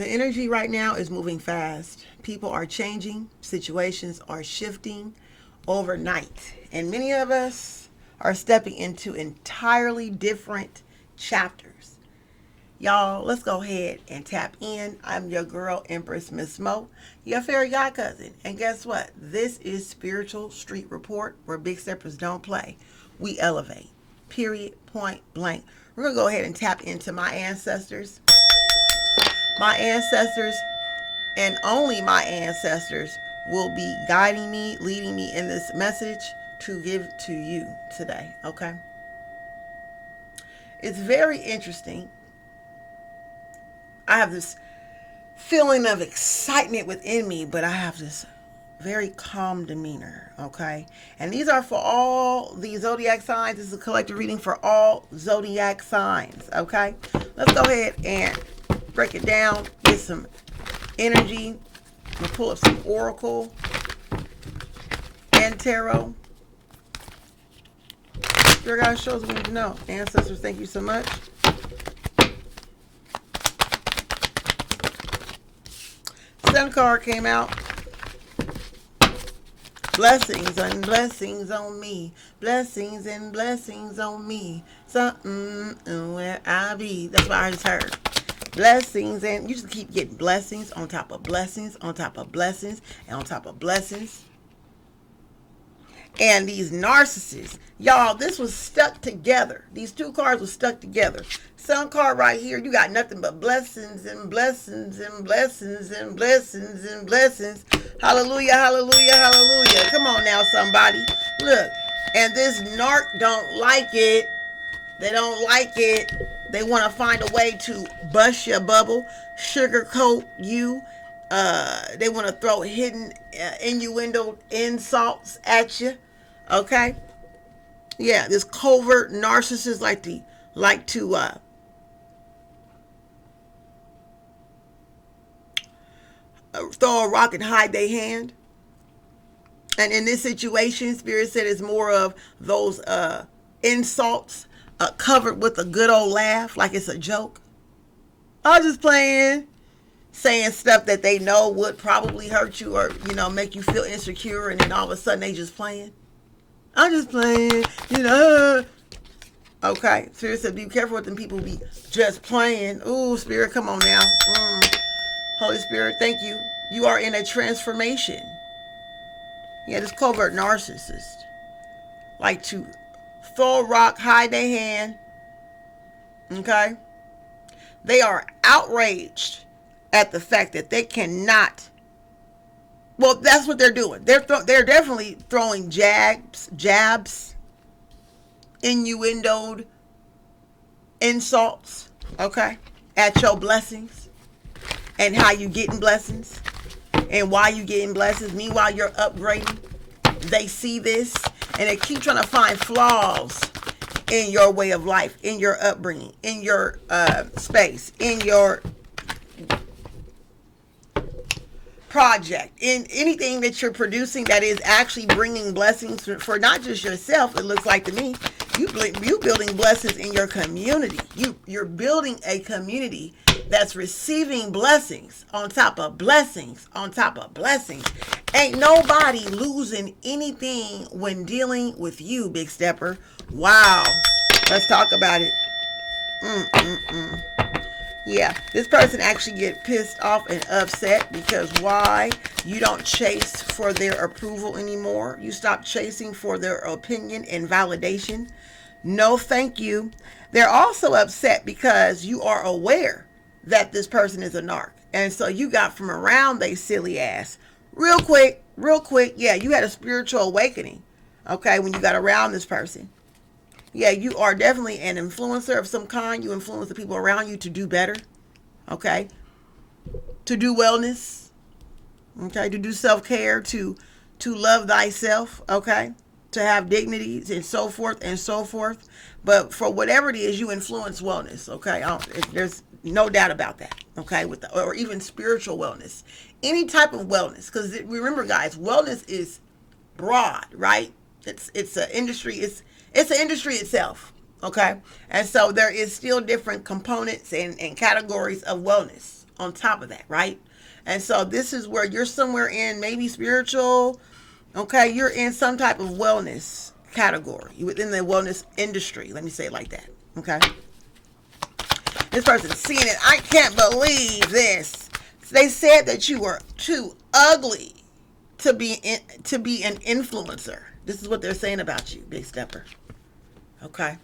The energy right now is moving fast. People are changing, situations are shifting overnight. And many of us are stepping into entirely different chapters. Y'all, let's go ahead and tap in. I'm your girl, Empress Miss Mo, your fairy god cousin. And guess what? This is Spiritual Street Report, where big steppers don't play. We elevate. Period. Point blank. We're going to go ahead and tap into my ancestors. My ancestors, and only my ancestors, will be guiding me, leading me in this message to give to you today. Okay? It's very interesting. I have this feeling of excitement within me, but I have this very calm demeanor, okay? And these are for all the zodiac signs. This is a collective reading for all zodiac signs, okay? Let's go ahead and break it down, get some energy. I'm going to pull up some oracle and tarot. Spirit guide shows what we need to know. Ancestors, thank you so much. Sun card came out. Blessings and blessings on me. Blessings and blessings on me. Something where I be. That's what I just heard. Blessings, and you just keep getting blessings on top of blessings on top of blessings and on top of blessings. And these narcissists, y'all, this was stuck together. These two cards were stuck together. Sun card right here, you got nothing but blessings and blessings and blessings and blessings and blessings. Hallelujah, hallelujah, hallelujah. Come on now, somebody. Look, and this narc don't like it. They don't like it. They want to find a way to bust your bubble, sugarcoat you. They want to throw hidden innuendo insults at you. Okay? Yeah, this covert narcissist like to throw a rock and hide their hand. And in this situation, Spirit said it's more of those insults covered with a good old laugh, like it's a joke. I'm just playing, saying stuff that they know would probably hurt you or, make you feel insecure, and then all of a sudden they just playing. I'm just playing, Okay, Spirit said be careful with them people be just playing. Ooh, Spirit, come on now. Holy Spirit, thank you. You are in a transformation. Yeah, this covert narcissist like to throw a rock, hide their hand. Okay? They are outraged at the fact that they cannot. Well, that's what they're doing. They're definitely throwing jabs, innuendoed insults, okay, at your blessings and how you getting blessings and why you getting blessings. Meanwhile, you're upgrading. They see this and they keep trying to find flaws in your way of life, in your upbringing, in your space, in your project, in anything that you're producing that is actually bringing blessings for not just yourself. It looks like to me you building blessings in your community. You're building a community that's receiving blessings on top of blessings on top of blessings. Ain't nobody losing anything when dealing with you, Big Stepper. Wow. Let's talk about it. Yeah, this person actually get pissed off and upset because why? You don't chase for their approval anymore. You stop chasing for their opinion and validation. No, thank you. They're also upset because you are aware that this person is a narc. And so you got from around they silly ass. Real quick. Yeah, you had a spiritual awakening. Okay, when you got around this person. Yeah, you are definitely an influencer of some kind. You influence the people around you to do better. Okay. To do wellness. Okay. To do self-care. To love thyself. Okay. To have dignities and so forth and so forth. But for whatever it is, you influence wellness. Okay. There's no doubt about that. Okay. Or even spiritual wellness. Any type of wellness. Because remember, guys, wellness is broad, right? It's an industry. It's an industry itself, okay? And so there is still different components and categories of wellness, on top of that, right? And so this is where you're somewhere in maybe spiritual, okay? You're in some type of wellness category within the wellness industry. Let me say it like that, okay? This person's seeing it. I can't believe this. They said that you were too ugly to be an influencer. This is what they're saying about you, Big Stepper. Okay.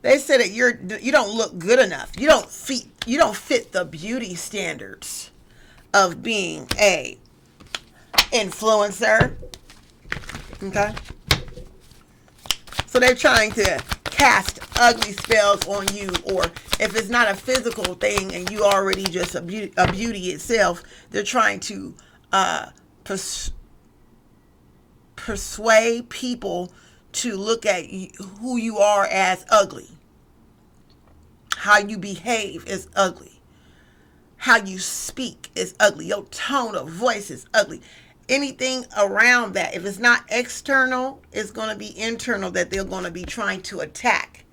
They said that you don't look good enough. You don't fit the beauty standards of being a influencer. Okay. So they're trying to cast ugly spells on you, or if it's not a physical thing and you already just a beauty itself, they're trying to persuade people to look at who you are as ugly. How you behave is ugly. How you speak is ugly. Your tone of voice is ugly. Anything around that, if it's not external, it's going to be internal, that they're going to be trying to attack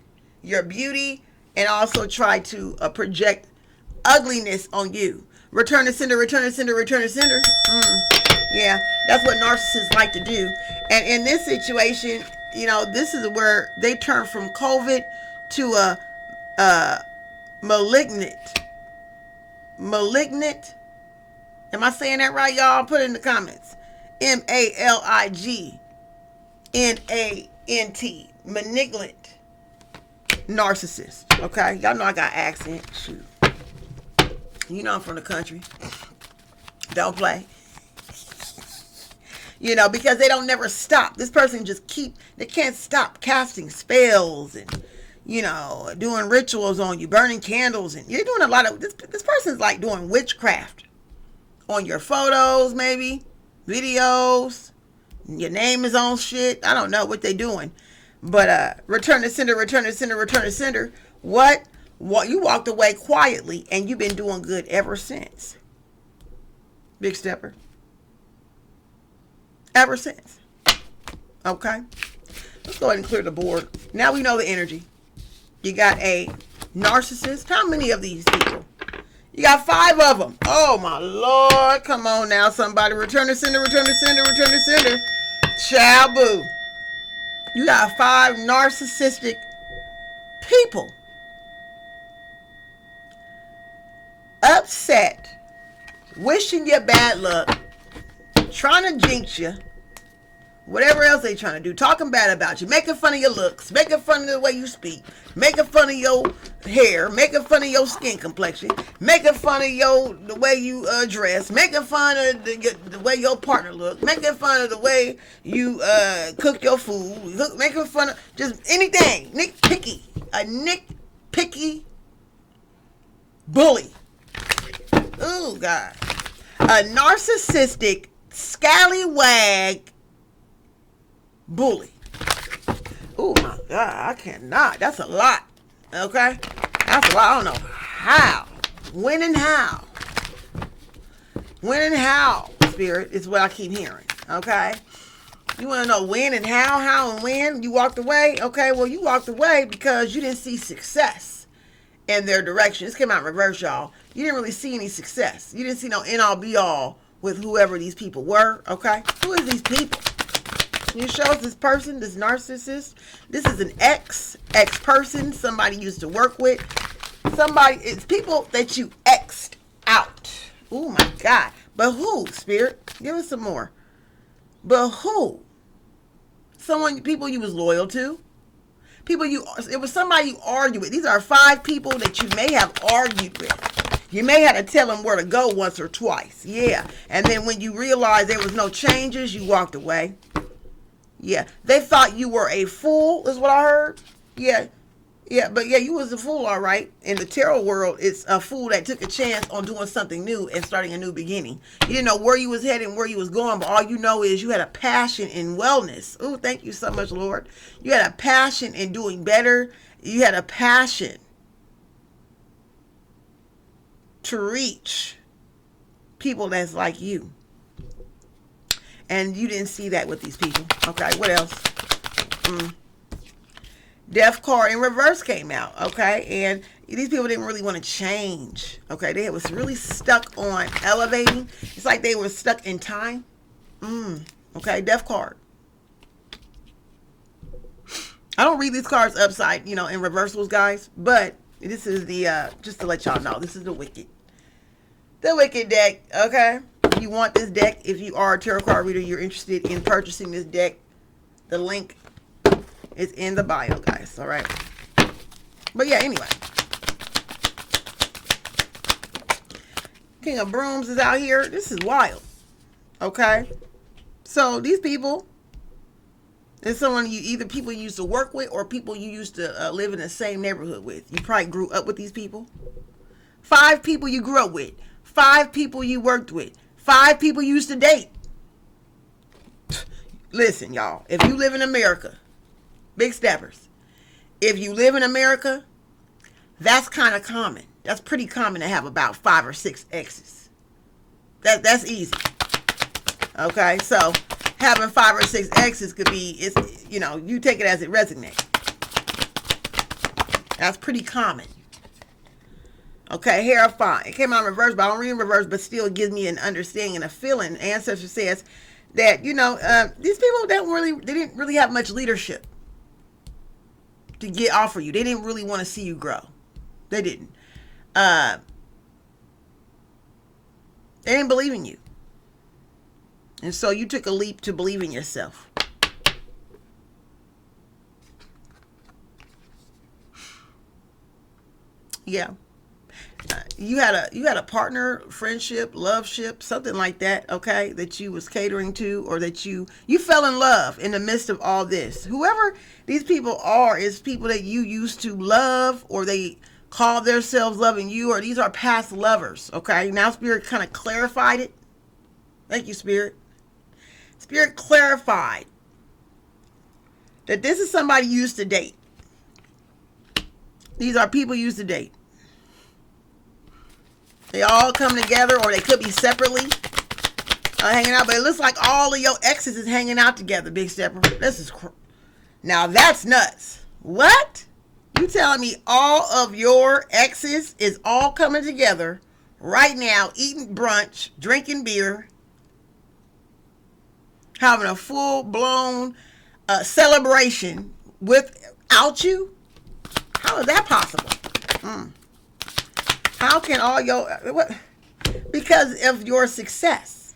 your beauty and also try to project ugliness on you. Return to sender, return to sender, return to sender. Yeah, that's what narcissists like to do. And in this situation, you know, this is where they turn from COVID to a malignant. Am I saying that right, y'all? Put it in the comments. MALIGNANT. Malignant narcissist. Okay? Y'all know I got accent. Shoot. You know I'm from the country. Don't play. You know, because they don't never stop. This person they can't stop casting spells and, you know, doing rituals on you, burning candles. And you're doing a lot of, this person's like doing witchcraft on your photos, maybe, videos. Your name is on shit. I don't know what they're doing. But return to sender, return to sender, return to sender. What you walked away quietly and you've been doing good ever since. Big Stepper. Ever since. Okay. Let's go ahead and clear the board. Now we know the energy. You got a narcissist. How many of these people? You got 5 of them. Oh my Lord. Come on now, somebody. Return to sender, return to sender, return to sender. Ciao, boo. You got 5 narcissistic people. Upset. Wishing you bad luck. Trying to jinx you. Whatever else they trying to do. Talking bad about you. Making fun of your looks. Making fun of the way you speak. Making fun of your hair. Making fun of your skin complexion. Making fun of the way you dress. Making fun of the way your partner looks. Making fun of the way you cook your food. Making fun of just anything. Nitpicky. A nitpicky bully. Oh, God. A narcissistic scallywag bully. Oh my God, I cannot. That's a lot. Okay? That's a lot. I don't know how. When and how. When and how, Spirit, is what I keep hearing. Okay? You want to know when and how and when you walked away? Okay, well, you walked away because you didn't see success in their direction. This came out in reverse, y'all. You didn't really see any success. You didn't see no end all be all with whoever these people were, okay? Who is these people? You show us this person, this narcissist. This is an ex-person, somebody you used to work with. It's people that you X'd out. Oh my God. But who, Spirit? Give us some more. But who? People you was loyal to. It was somebody you argued with. These are 5 people that you may have argued with. You may have to tell them where to go once or twice. Yeah. And then when you realized there was no changes, you walked away. Yeah. They thought you were a fool, is what I heard. Yeah. Yeah. But yeah, you was a fool, all right. In the tarot world, it's a fool that took a chance on doing something new and starting a new beginning. You didn't know where you was heading, where you was going, but all you know is you had a passion in wellness. Oh, thank you so much, Lord. You had a passion in doing better. You had a passion to reach people that's like you. And you didn't see that with these people. Okay, what else? Death card in reverse came out. Okay, and these people didn't really want to change. Okay, they was really stuck on elevating. It's like they were stuck in time. Okay, death card. I don't read these cards upside, in reversals, guys. But this is the, just to let y'all know, this is the Wicked. The Wicked deck, okay? If you want this deck, if you are a tarot card reader, you're interested in purchasing this deck, the link is in the bio, guys, all right? But yeah, anyway. King of Brooms is out here. This is wild, okay? So these people, there's someone either people you used to work with or people you used to live in the same neighborhood with. You probably grew up with these people. 5 people you grew up with. 5 people you worked with. 5 people you used to date. Listen, y'all. If you live in America, big steppers. If you live in America, that's kind of common. That's pretty common to have about 5 or 6 exes. That's easy. Okay, so having 5 or 6 exes could be, you take it as it resonates. That's pretty common. Okay, Hierophant. It came out in reverse, but I don't read in reverse, but still it gives me an understanding and a feeling. Ancestor says that, these people didn't really have much leadership to get off of you. They didn't really want to see you grow. They didn't. They didn't believe in you. And so you took a leap to believe in yourself. Yeah. You had a partner, friendship, loveship, something like that, okay, that you was catering to, or that you fell in love in the midst of all this. Whoever these people are is people that you used to love, or they call themselves loving you, or these are past lovers, okay? Now Spirit kind of clarified it. Thank you, Spirit. Spirit clarified that this is somebody you used to date. These are people you used to date. They all come together, or they could be separately hanging out. But it looks like all of your exes is hanging out together, Big Stepper. Now that's nuts. What? You telling me all of your exes is all coming together right now, eating brunch, drinking beer, having a full-blown celebration without you? How is that possible? How can all what? Because of your success.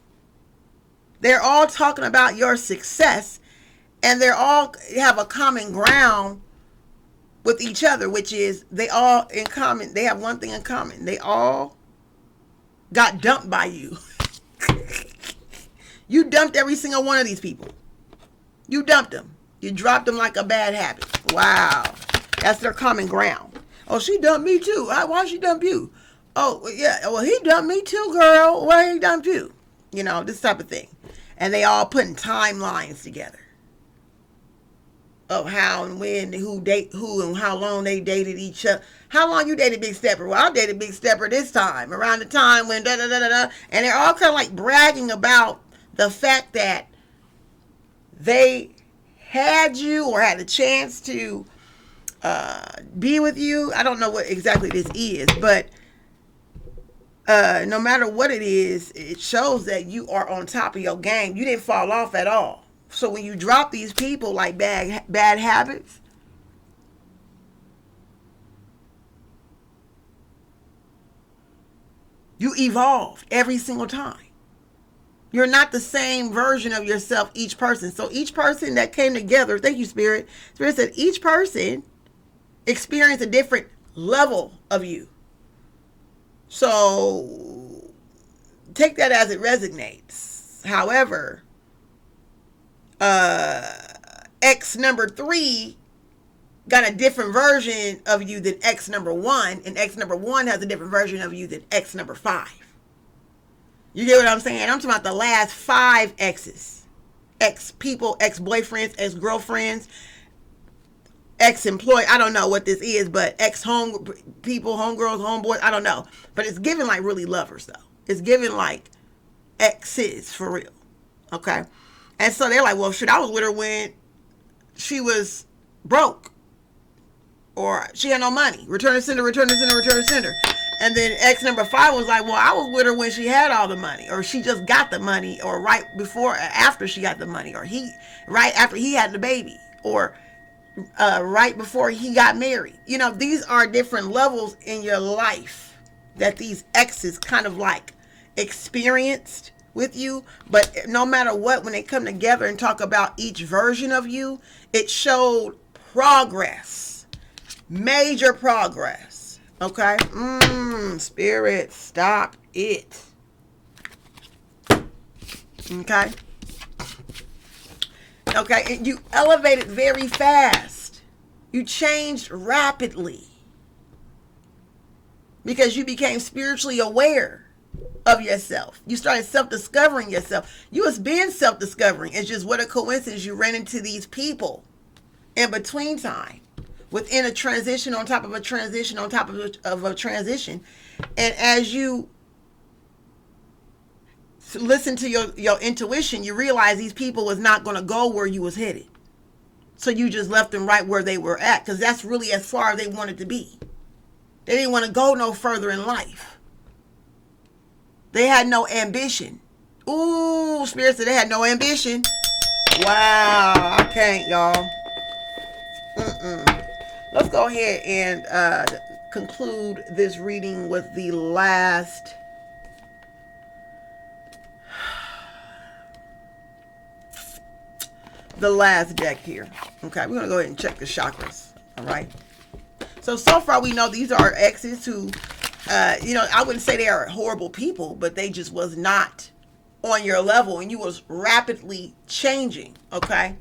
They're all talking about your success, and they're all have a common ground with each other, which is they all in common. They have one thing in common. They all got dumped by you. You dumped every single one of these people. You dumped them. You dropped them like a bad habit. Wow. That's their common ground. Oh, she dumped me too. Why she dump you? Oh, yeah. Well, he dumped me too, girl. Why he dumped you? This type of thing. And they all putting timelines together of how and when, who and how long they dated each other. How long you dated Big Stepper? Well, I dated Big Stepper this time, around the time when da-da-da-da-da. And they're all kind of like bragging about the fact that they had you or had a chance to be with you. I don't know what exactly this is, but no matter what it is, it shows that you are on top of your game. You didn't fall off at all. So when you drop these people like bad habits, you evolved every single time. You're not the same version of yourself, each person. So each person that came together, thank you, Spirit. Spirit said each person experienced a different level of you. So take that as it resonates. However, X number 3 got a different version of you than X number 1, and X number 1 has a different version of you than X number 5. You get what I'm saying? I'm talking about the last 5 exes. Ex-people, ex-boyfriends, ex-girlfriends, ex-employee. I don't know what this is, but ex-home people, homegirls, homeboys, I don't know. But it's giving like really lovers, though. It's giving like exes, for real. Okay? And so they're like, well, shit, I was with her when she was broke. or she had no money. Return to sender, return to sender, return to sender. And then ex number 5 was like, well, I was with her when she had all the money, or she just got the money, or right before or after she got the money, or he right after he had the baby, or right before he got married. You know, these are different levels in your life that these exes kind of like experienced with you. But no matter what, when they come together and talk about each version of you, it showed progress, major progress. Okay. Spirit, stop it. Okay. Okay, and you elevated very fast. You changed rapidly because you became spiritually aware of yourself. You started self-discovering yourself. You was being self-discovering. It's just what a coincidence you ran into these people in between time, within a transition on top of a transition on top of a transition. And as you listen to your intuition, you realize these people was not going to go where you was headed. So you just left them right where they were at, because that's really as far as they wanted to be. They didn't want to go no further in life. They had no ambition. Ooh, Spirit said they had no ambition. Wow, I can't, y'all. Let's go ahead and conclude this reading with the last deck here. Okay, we're gonna go ahead and check the chakras. All right. So far we know these are exes who, I wouldn't say they are horrible people, but they just was not on your level, and you was rapidly changing. Okay.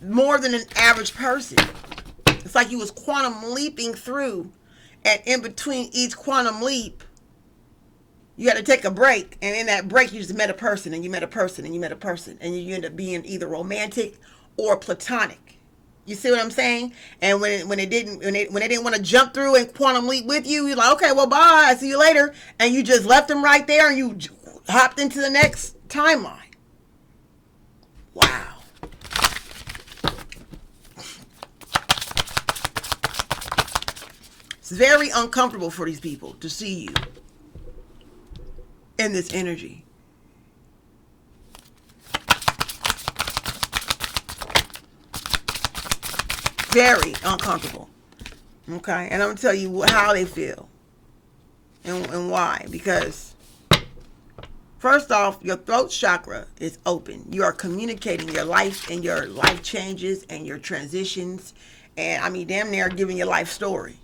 More than an average person. It's like you was quantum leaping through, and in between each quantum leap, you had to take a break, and in that break, you just met a person, and you met a person, and you met a person, and you end up being either romantic or platonic. You see what I'm saying? And when they didn't want to jump through and quantum leap with you, you're like, okay, well, bye, I see you later, and you just left them right there, and you hopped into the next timeline. Wow. It's very uncomfortable for these people to see you in this energy. Very uncomfortable. Okay, and I'm gonna tell you how they feel and why. Because first off, your throat chakra is open. You are communicating your life and your life changes and your transitions, and I mean, damn near giving your life story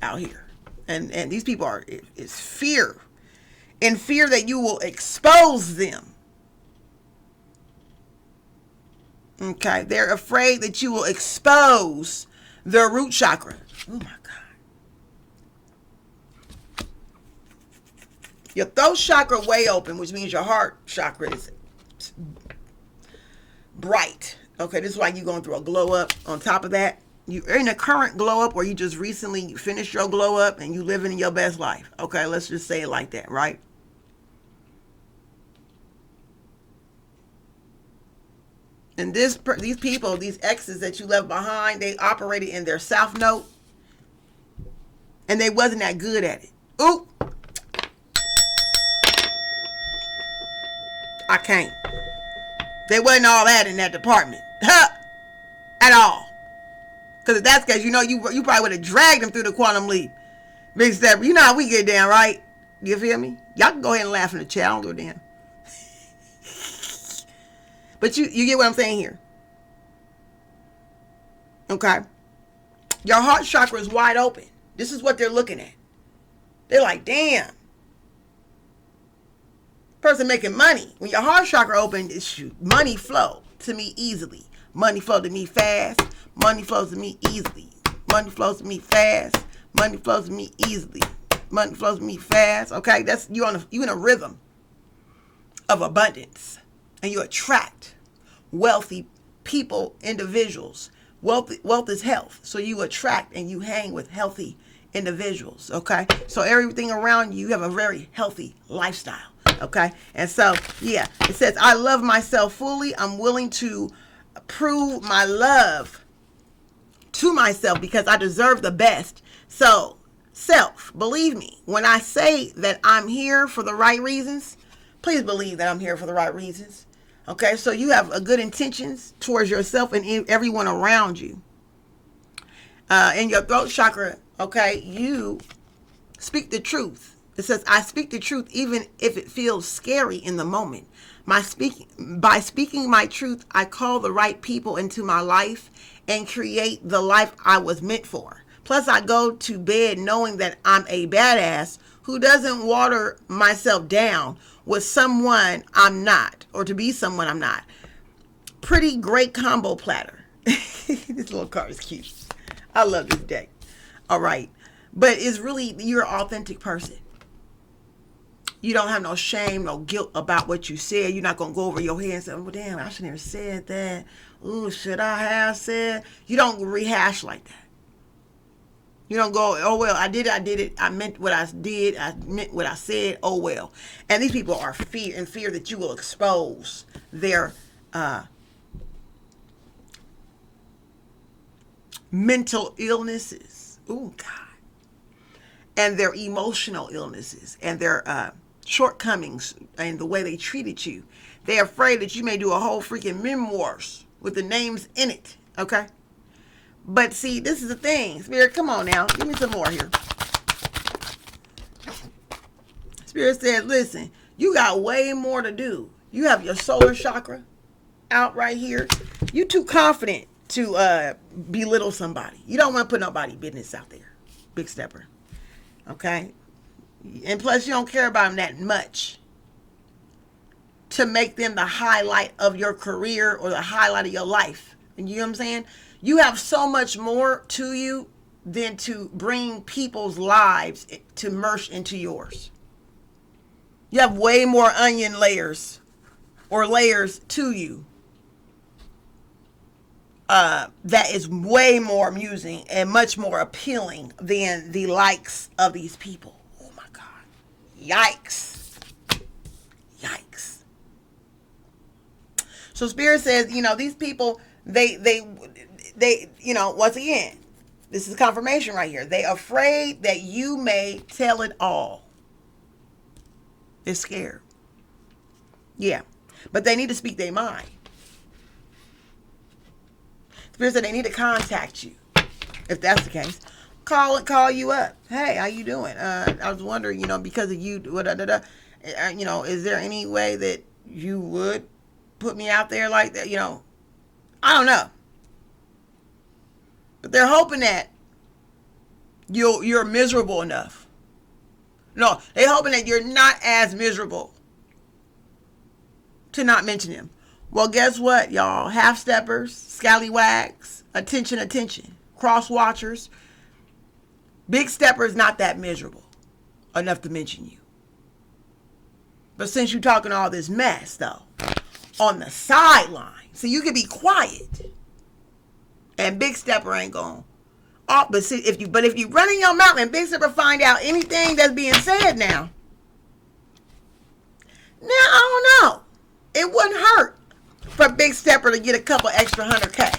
out here. And these people are, it's fear. In fear that you will expose them. Okay, they're afraid that you will expose their root chakra. Oh my God. Your throat chakra way open, which means your heart chakra is bright. Okay, this is why you're going through a glow up. On top of that, you're in a current glow up, or you just recently finished your glow up and you living in your best life. Okay, let's just say it like that, right? And these people, these exes that you left behind, they operated in their south node, and they wasn't that good at it. Ooh, I can't. They wasn't all that in that department, at all. Because if that's the case, you probably would have dragged them through the quantum leap. Big step. You know how we get down, right? You feel me? Y'all can go ahead and laugh in the chat. I don't go down. But you get what I'm saying here. Okay. Your heart chakra is wide open. This is what they're looking at. They're like, damn. Person making money. When your heart chakra open, money flow to me easily. Money flow to me fast. Money flows to me easily. Money flows to me fast. Money flows to me easily. Money flows to me fast. Okay, that's you in a rhythm of abundance, and you attract wealthy people, individuals. Wealth is health, so you attract and you hang with healthy individuals. Okay, so everything around you have a very healthy lifestyle. Okay, and so yeah, it says, I love myself fully. I'm willing to prove my love to myself because I deserve the best. So, self, believe me, when I say that I'm here for the right reasons, please believe that I'm here for the right reasons. Okay, so you have a good intentions towards yourself and everyone around you. In your throat chakra, okay, you speak the truth. It says, I speak the truth even if it feels scary in the moment. By speaking my truth, I call the right people into my life and create the life I was meant for. Plus, I go to bed knowing that I'm a badass who doesn't water myself down with someone I'm not, or to be someone I'm not. Pretty great combo platter. This little card is cute. I love this deck. All right. But it's really, you're an authentic person. You don't have no shame, no guilt about what you said. You're not going to go over your head and say, oh, damn, I shouldn't have said that. Ooh, should I have said? You don't rehash like that. You don't go, oh, well, I did it. I meant what I did. I meant what I said. Oh, well. And these people are in fear that you will expose their mental illnesses. Ooh, God. And their emotional illnesses and their shortcomings and the way they treated you. They're afraid that you may do a whole freaking memoirs with the names in it. Okay? But see, this is the thing. Spirit, come on now. Give me some more here. Spirit said, listen, you got way more to do. You have your solar chakra out right here. You too confident to belittle somebody. You don't want to put nobody business out there. Big stepper. Okay? And plus, you don't care about them that much to make them the highlight of your career or the highlight of your life. And you know what I'm saying? You have so much more to you than to bring people's lives to merge into yours. You have way more onion layers or layers to you. That is way more amusing and much more appealing than the likes of these people. Oh my God. Yikes. Yikes. So Spirit says, you know, these people, they, you know, once again, this is confirmation right here. They're afraid that you may tell it all. They're scared. Yeah. But they need to speak their mind. Spirit said they need to contact you. If that's the case, call you up. Hey, how you doing? I was wondering, you know, because of you, you know, is there any way that you would put me out there like that? You know, I don't know. But they're hoping that you're miserable enough. No, they're hoping that you're not as miserable to not mention him. Well, guess what, y'all? Half-steppers, scallywags, attention, cross-watchers. Big steppers not that miserable enough to mention you. But since you're talking all this mess, though, on the sideline, so you can be quiet, and Big Stepper ain't going. Oh, but see, if you run in your mouth and Big Stepper find out anything that's being said now, I don't know. It wouldn't hurt for Big Stepper to get a couple extra $100K,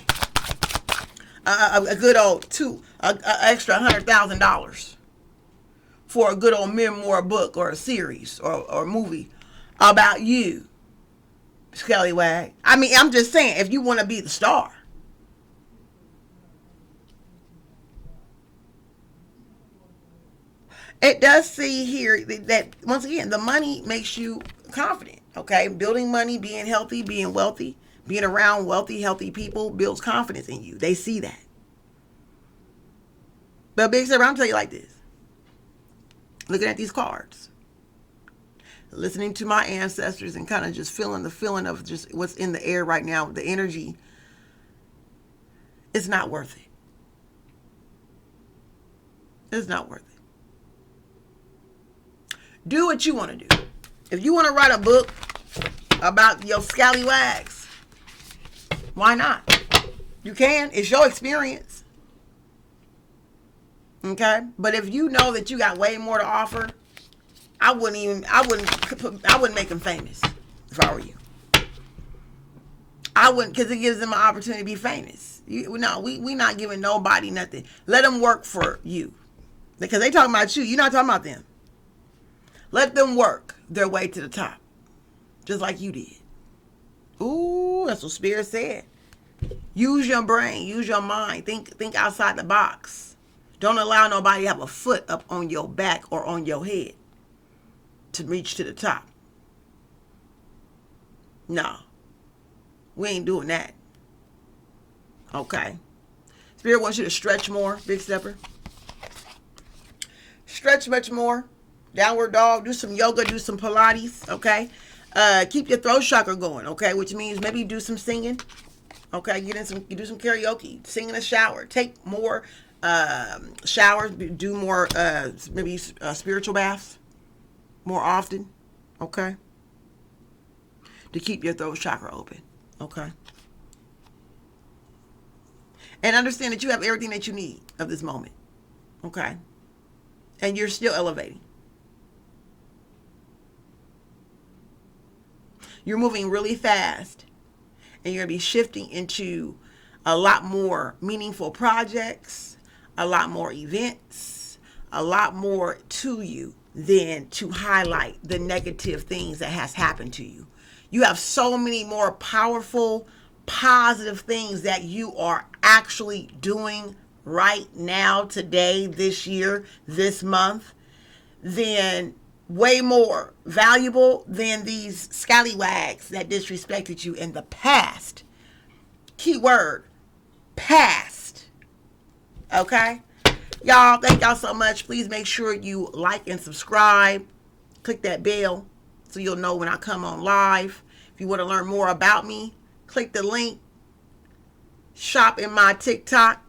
a good old extra $100,000 for a good old memoir book or a series or movie about you, scallywag. I mean, I'm just saying, if you want to be the star. It does see here that, once again, the money makes you confident, okay? Building money, being healthy, being wealthy, being around wealthy, healthy people builds confidence in you. They see that. But Big Stepper, I'm telling you like this. Looking at these cards, listening to my ancestors and kind of just feeling the feeling of just what's in the air right now, the energy, it's not worth it. It's not worth it. Do what you want to do. If you want to write a book about your scallywags, why not? You can. It's your experience. Okay? But if you know that you got way more to offer, I wouldn't make them famous if I were you. I wouldn't, because it gives them an opportunity to be famous. No, we not giving nobody nothing. Let them work for you, because they talking about you. You're not talking about them. Let them work their way to the top, just like you did. Ooh, that's what Spirit said. Use your brain, use your mind. Think outside the box. Don't allow nobody to have a foot up on your back or on your head to reach to the top. No, we ain't doing that. Okay. Spirit wants you to stretch more, Big Stepper. Stretch much more. Downward dog. Do some yoga. Do some Pilates. Okay. Keep your throat chakra going. Okay, which means maybe do some singing. Okay, do some karaoke. Sing in a shower. Take more showers. Do more maybe spiritual baths more often. Okay. To keep your throat chakra open. Okay. And understand that you have everything that you need of this moment. Okay. And you're still elevating. You're moving really fast. And you're going to be shifting into a lot more meaningful projects, a lot more events, a lot more to you than to highlight the negative things that has happened to you. You have so many more powerful, positive things that you are actually doing right now, today, this year, this month, than way more valuable than these scallywags that disrespected you in the past. Keyword, past. Okay? Y'all, thank y'all so much. Please make sure you like and subscribe. Click that bell so you'll know when I come on live. If you want to learn more about me, click the link. Shop in my TikTok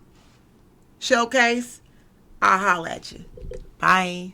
showcase. I'll holler at you. Bye.